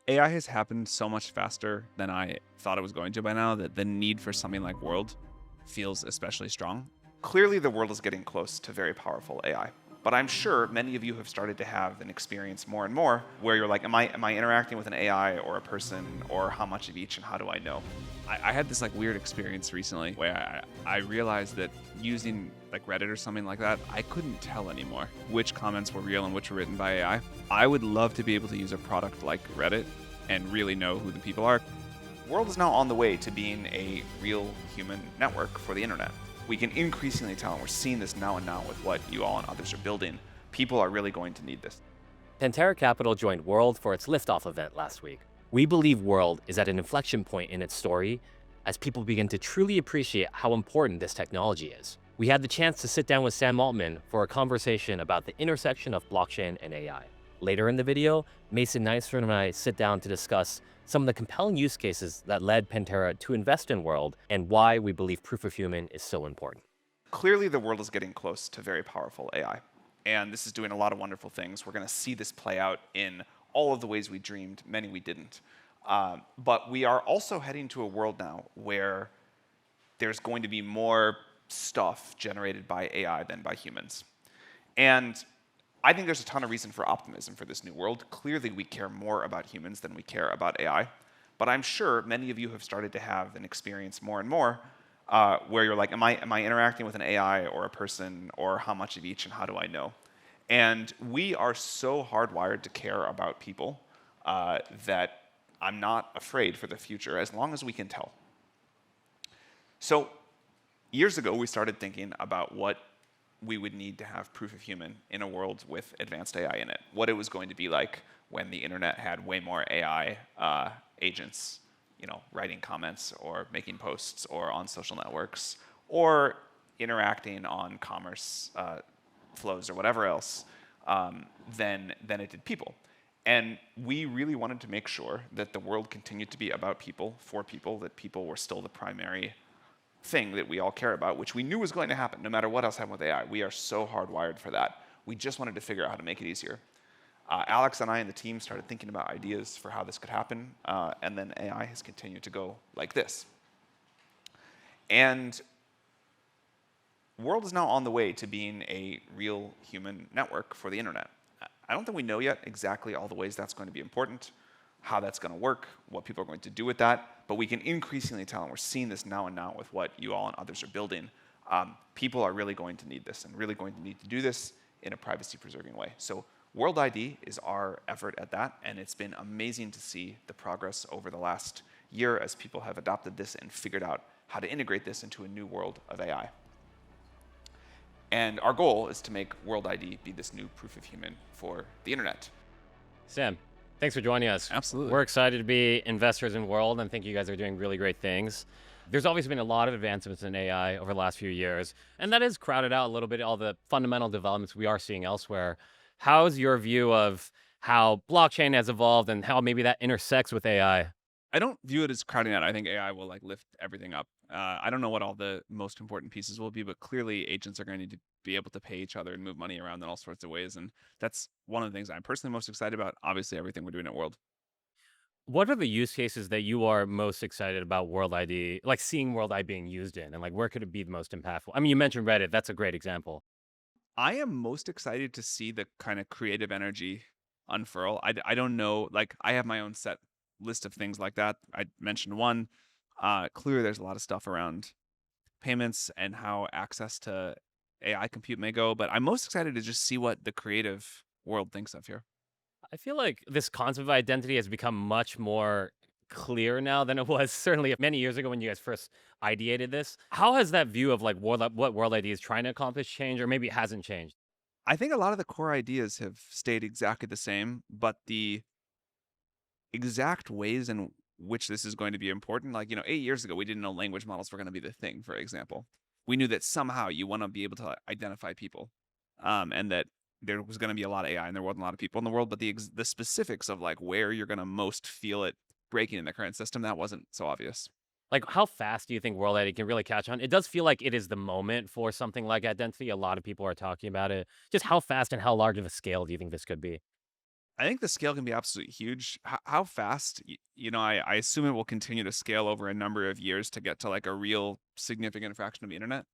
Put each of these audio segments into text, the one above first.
AI has happened so much faster than I thought it was going to by now that the need for something like World feels especially strong. Clearly, the world is getting close to very powerful AI. But I'm sure many of you have started to have an experience more and more where you're like, am I interacting with an AI or a person, or how much of each and how do I know? I had this like weird experience recently where I realized that using like Reddit or something like that, I couldn't tell anymore which comments were real and which were written by AI. I would love to be able to use a product like Reddit and really know who the people are. World is now on the way to being a real human network for the internet. We can increasingly tell, and we're seeing this now and now with what you all and others are building, people are really going to need this. Pantera Capital joined World for its liftoff event last week. We believe World is at an inflection point in its story as people begin to truly appreciate how important this technology is. We had the chance to sit down with Sam Altman for a conversation about the intersection of blockchain and AI. Later in the video, Mason Nystrom and I sit down to discuss some of the compelling use cases that led Pantera to invest in World and why we believe proof of human is so important. Clearly, the world is getting close to very powerful AI, and this is doing a lot of wonderful things. We're going to see this play out in all of the ways we dreamed, many we didn't. But we are also heading to a world now where there's going to be more stuff generated by AI than by humans. And I think there's a ton of reason for optimism for this new world. Clearly, we care more about humans than we care about AI. But I'm sure many of you have started to have an experience more and more where you're like, am I interacting with an AI or a person, or how much of each and how do I know? And we are so hardwired to care about people that I'm not afraid for the future as long as we can tell. So years ago, we started thinking about what we would need to have proof of human in a world with advanced AI in it. What it was going to be like when the internet had way more AI agents, writing comments or making posts or on social networks or interacting on commerce flows or whatever else than it did people. And we really wanted to make sure that the world continued to be about people, for people, that people were still the primary thing that we all care about, which we knew was going to happen no matter what else happened with AI. We are so hardwired for that. We just wanted to figure out how to make it easier. Alex and I and the team started thinking about ideas for how this could happen, and then AI has continued to go like this. And World is now on the way to being a real human network for the internet. I don't think we know yet exactly all the ways that's going to be important, how that's going to work, what people are going to do with that, but we can increasingly tell, and we're seeing this now and now with what you all and others are building, people are really going to need this and really going to need to do this in a privacy-preserving way. So World ID is our effort at that, and it's been amazing to see the progress over the last year as people have adopted this and figured out how to integrate this into a new world of AI. And our goal is to make World ID be this new proof of human for the internet. Sam, thanks for joining us. Absolutely. We're excited to be investors in World and think you guys are doing really great things. There's always been a lot of advancements in AI over the last few years, and that has crowded out a little bit all the fundamental developments we are seeing elsewhere. How's your view of how blockchain has evolved and how maybe that intersects with AI? I don't view it as crowding out. I think AI will like lift everything up. I don't know what all the most important pieces will be, but clearly agents are going to need to be able to pay each other and move money around in all sorts of ways. And that's one of the things I'm personally most excited about. Obviously, everything we're doing at World. What are the use cases that you are most excited about World ID, like seeing World ID being used in, and like where could it be the most impactful? I mean, you mentioned Reddit. That's a great example. I am most excited to see the kind of creative energy unfurl. I don't know, like I have my own set list of things like that. I mentioned one. Clearly, there's a lot of stuff around payments and how access to AI compute may go, but I'm most excited to just see what the creative world thinks of here. I feel like this concept of identity has become much more clear now than it was certainly many years ago when you guys first ideated this. How has that view of like what World ID is trying to accomplish changed, or maybe it hasn't changed? I think a lot of the core ideas have stayed exactly the same, but the exact ways in which this is going to be important, like, 8 years ago, we didn't know language models were going to be the thing, for example. We knew that somehow you want to be able to identify people, and that there was going to be a lot of AI and there wasn't a lot of people in the world, but the specifics of like where you're going to most feel it breaking in the current system, that wasn't so obvious. Like, how fast do you think World ID can really catch on? It does feel like it is the moment for something like identity. A lot of people are talking about it. Just how fast and how large of a scale do you think this could be? I think the scale can be absolutely huge. How fast? I assume it will continue to scale over a number of years to get to like a real significant fraction of the internet.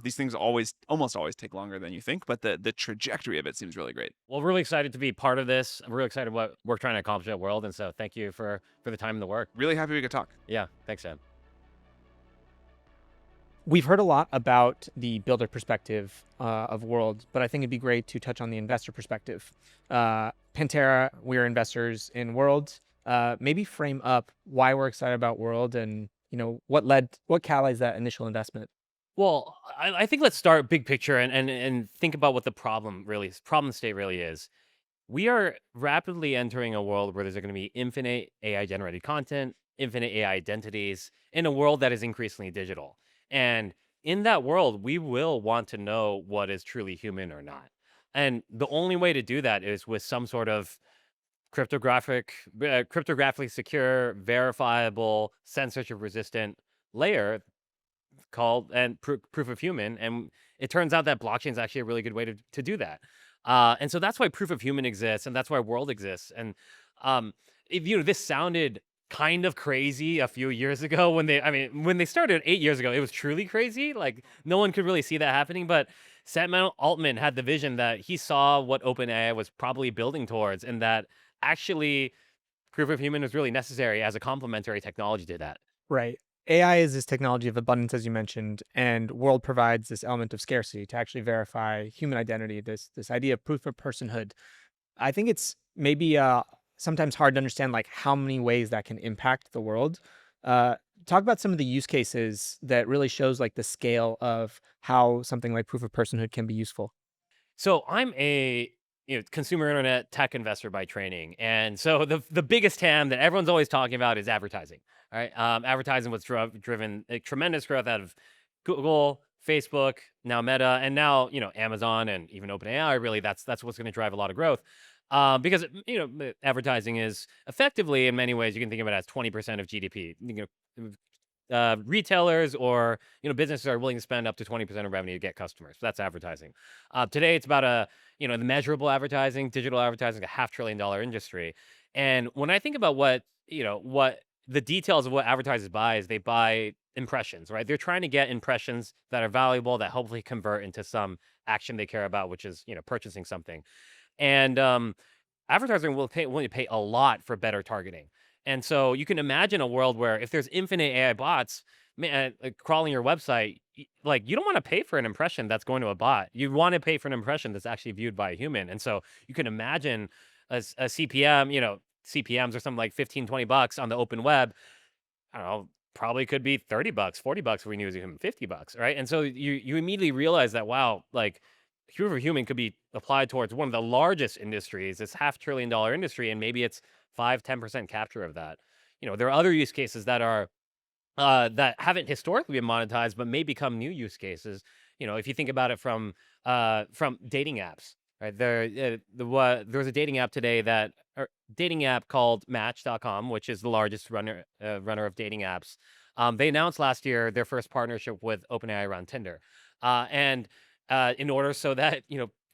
These things almost always take longer than you think, but the trajectory of it seems really great. Well, really excited to be part of this. I'm really excited what we're trying to accomplish at World, and so thank you for the time and the work. Really happy we could talk. Yeah, thanks, Sam. We've heard a lot about the builder perspective of World, but I think it'd be great to touch on the investor perspective. Pantera, we're investors in World. Maybe frame up why we're excited about World and what catalyzed that initial investment. Well, I think let's start big picture and think about what the problem state really is. We are rapidly entering a world where there's going to be infinite AI generated content, infinite AI identities in a world that is increasingly digital. And in that world, we will want to know what is truly human or not. And the only way to do that is with some sort of cryptographically secure, verifiable, censorship resistant layer called and proof of human. And it turns out that blockchain is actually a really good way to do that. And so that's why proof of human exists, and that's why world exists. And if this sounded kind of crazy a few years ago when they started 8 years ago, it was truly crazy. Like no one could really see that happening. But Sam Altman had the vision that he saw what OpenAI was probably building towards, and that actually proof of human was really necessary as a complementary technology to that. Right. AI is this technology of abundance, as you mentioned, and World provides this element of scarcity to actually verify human identity, this idea of proof of personhood. I think it's maybe sometimes hard to understand like how many ways that can impact the world. Talk about some of the use cases that really shows like the scale of how something like proof of personhood can be useful. So I'm a consumer internet tech investor by training, and so the biggest TAM that everyone's always talking about is advertising. All right, advertising was driven a tremendous growth out of Google, Facebook, now Meta, and now Amazon and even OpenAI. Really, that's what's going to drive a lot of growth. Because advertising is effectively, in many ways, you can think of it as 20% of GDP. Retailers or businesses are willing to spend up to 20% of revenue to get customers. So that's advertising. Today, it's about the measurable advertising, digital advertising, $500 billion industry. And when I think about what the details of what advertisers buy is, they buy impressions, right? They're trying to get impressions that are valuable, that hopefully convert into some action they care about, which is purchasing something. And advertising will willing to pay a lot for better targeting. And so you can imagine a world where if there's infinite AI bots crawling your website, like you don't want to pay for an impression that's going to a bot. You want to pay for an impression that's actually viewed by a human. And so you can imagine a CPM, CPMs or something like 15, $20 on the open web. I don't know, probably could be $30, $40 if we knew it was a human, $50, right? And so you immediately realize that, wow, like proof of human could be applied towards one of the largest industries, this $500 billion industry, and maybe it's 5-10% capture of that. There are other use cases that are that haven't historically been monetized, but may become new use cases. If you think about it from dating apps, right? There's a dating app today dating app called Match.com, which is the largest runner of dating apps. They announced last year their first partnership with OpenAI around Tinder, and in order so that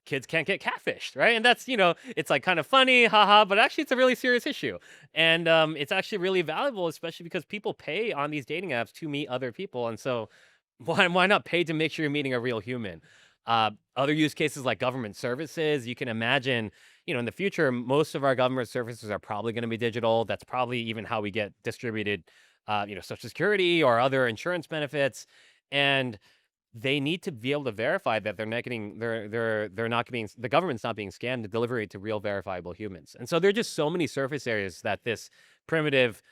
kids can't get catfished, right? And that's it's like kind of funny, haha, but actually it's a really serious issue, and it's actually really valuable, especially because people pay on these dating apps to meet other people, and so why not pay to make sure you're meeting a real human? Other use cases like government services, you can imagine, in the future, most of our government services are probably going to be digital. That's probably even how we get distributed, Social Security or other insurance benefits, and they need to be able to verify that they're not getting they're not being the government's not being scammed to deliver it to real verifiable humans. And so there are just so many surface areas that this primitive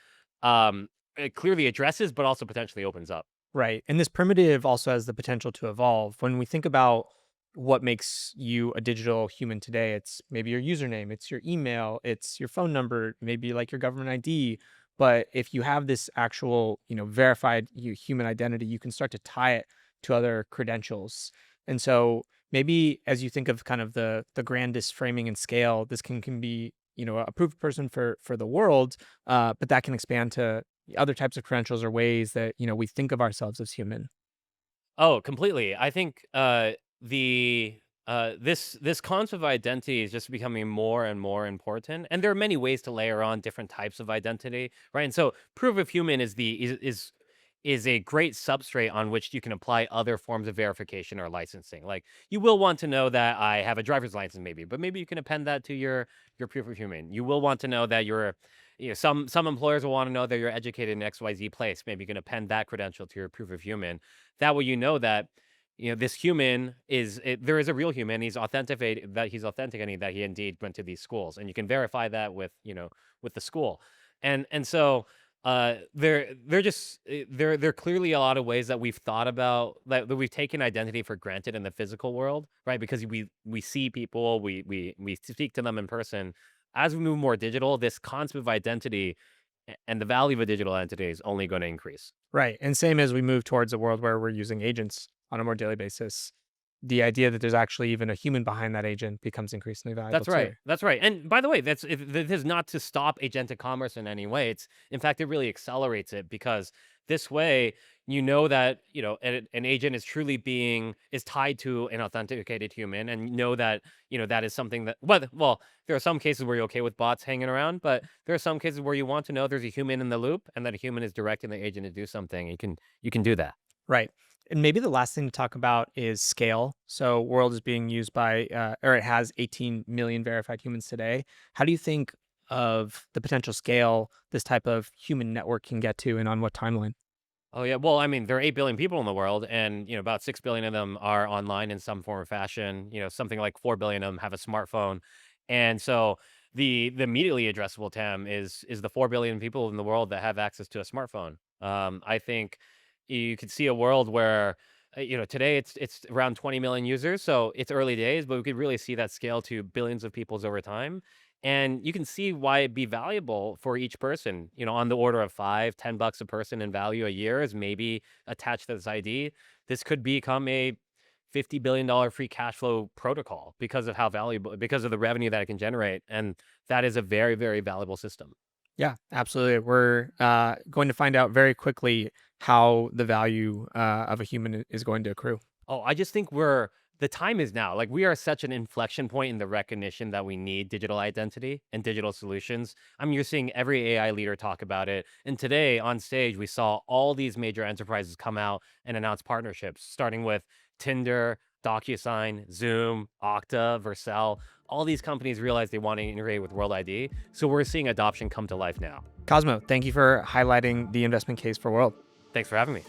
it clearly addresses, but also potentially opens up. Right. And this primitive also has the potential to evolve. When we think about what makes you a digital human today, it's maybe your username, it's your email, it's your phone number, maybe like your government ID. But if you have this actual, verified human identity, you can start to tie it to other credentials. And so maybe as you think of kind of the grandest framing and scale, this can be, a proof person for the world, but that can expand to other types of credentials or ways that, we think of ourselves as human. Oh, completely. I think the This concept of identity is just becoming more and more important, and there are many ways to layer on different types of identity, right? And so, proof of human is a great substrate on which you can apply other forms of verification or licensing. Like, you will want to know that I have a driver's license, maybe, but maybe you can append that to your proof of human. You will want to know that some employers will want to know that you're educated in XYZ place. Maybe you can append that credential to your proof of human. That way, you know that this human there is a real human. He's authenticated that he's authenticating that he indeed went to these schools, and you can verify that with the school, and so there are clearly a lot of ways that we've thought about that we've taken identity for granted in the physical world, right? Because we see people, we speak to them in person. As we move more digital, this concept of identity and the value of a digital entity is only going to increase. Right. And same as we move towards a world where we're using agents on a more daily basis, the idea that there's actually even a human behind that agent becomes increasingly valuable That's right. too. That's right. And by the way, this is not to stop agentic commerce in any way. It's in fact it really accelerates it because this way you know that an agent is truly is tied to an authenticated human, and you know that that is something that well there are some cases where you're okay with bots hanging around, but there are some cases where you want to know there's a human in the loop and that a human is directing the agent to do something. You can do that. Right. And maybe the last thing to talk about is scale. So, world is being used by, or it has 18 million verified humans today. How do you think of the potential scale this type of human network can get to, and on what timeline? Oh yeah, well, I mean, there are 8 billion people in the world, and about 6 billion of them are online in some form or fashion. Something like 4 billion of them have a smartphone, and so the immediately addressable TAM is the 4 billion people in the world that have access to a smartphone. I think you could see a world where today it's around 20 million users, so it's early days, but we could really see that scale to billions of peoples over time. And you can see why it'd be valuable for each person, on the order of $5-10 a person in value a year is maybe attached to this ID. This could become a $50 billion free cash flow protocol because of how valuable, because of the revenue that it can generate. And that is a very, very valuable system. Yeah, absolutely. We're going to find out very quickly how the value of a human is going to accrue. Oh, I just think the time is now. Like, we are such an inflection point in the recognition that we need digital identity and digital solutions. I mean, you're seeing every AI leader talk about it. And today on stage, we saw all these major enterprises come out and announce partnerships, starting with Tinder, DocuSign, Zoom, Okta, Vercel. All these companies realize they want to integrate with World ID. So we're seeing adoption come to life now. Cosmo, thank you for highlighting the investment case for World. Thanks for having me.